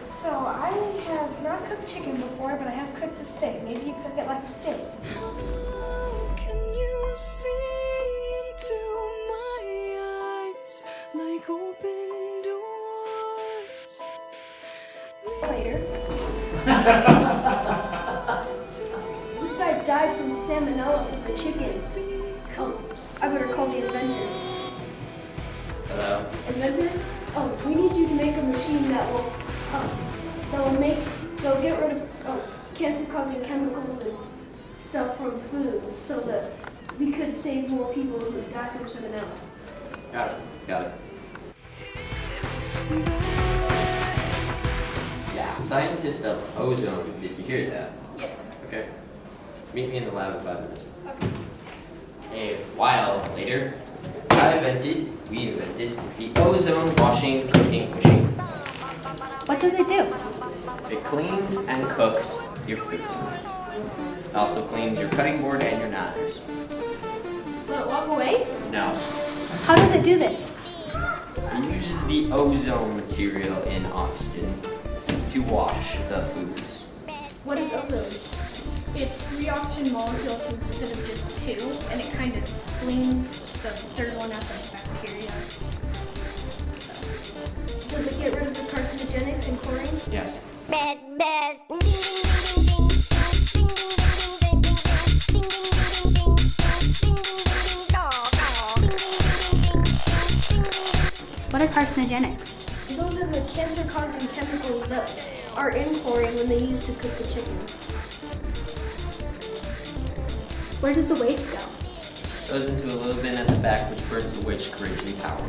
So I have not cooked chicken before, but I have cooked a steak. Maybe you cook it like a steak. How can you see into my eyes like open doors? Later. This guy died from salmonella from the chicken. Oh, I better call the inventor. Hello? Inventor? Oh, we need you to make a machine that will get rid of cancer-causing chemicals and stuff from foods so that we could save more people who die from salmonella. Got it. Yeah, scientist of ozone. Did you hear that? Yes. Okay. Meet me in the lab in 5 minutes. Okay. A while later, we invented the ozone washing cooking machine. What does it do? It cleans and cooks your food. It also cleans your cutting board and your knives. Will it walk away? No, How does it do this? it uses the ozone material in oxygen to wash the foods. What is ozone? It's 3 oxygen molecules instead of just 2, and it kind of cleans the third one up like bacteria. Does it get rid of the carcinogenics and chlorine? Yes. What are carcinogenics? Those are the cancer-causing chemicals that are in chlorine when they use to cook the chickens. Where does the waste go? Goes into a little bin at the back which burns the waste, creating power.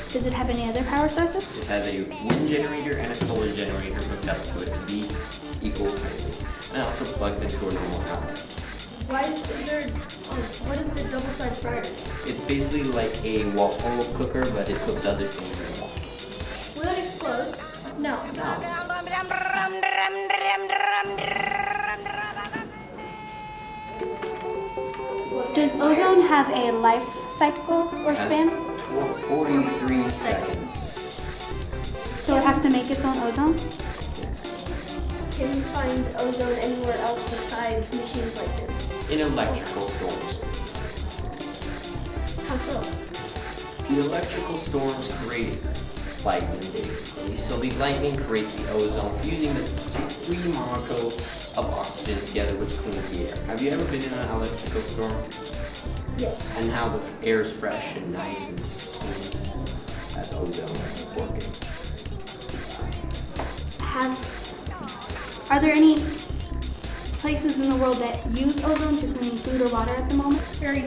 Does it have any other power sources? It has a wind generator and a solar generator hooked up to it to be equal weight. And it also plugs into a normal house. What is the double-sided fryer? It's basically like a waffle cooker, but it cooks other things than waffles. Will it explode? No. Does ozone have a life cycle or Has span? 43 seconds. So it has to make its own ozone? Yes. Can you find ozone anywhere else besides machines like this? In electrical storms. How so? The electrical storms create lightning, basically. So the lightning creates the ozone, fusing the 3 molecules of oxygen together, which cleans the air. Have you ever been in an electrical storm? Yes. And how the air is fresh and nice and clean? That's ozone working. Are there any places in the world that use ozone to clean food or water at the moment? Very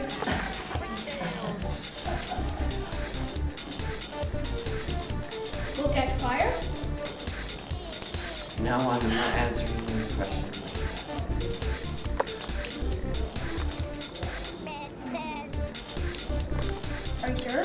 Will it catch fire? No, I'm not answering your question. Are you sure?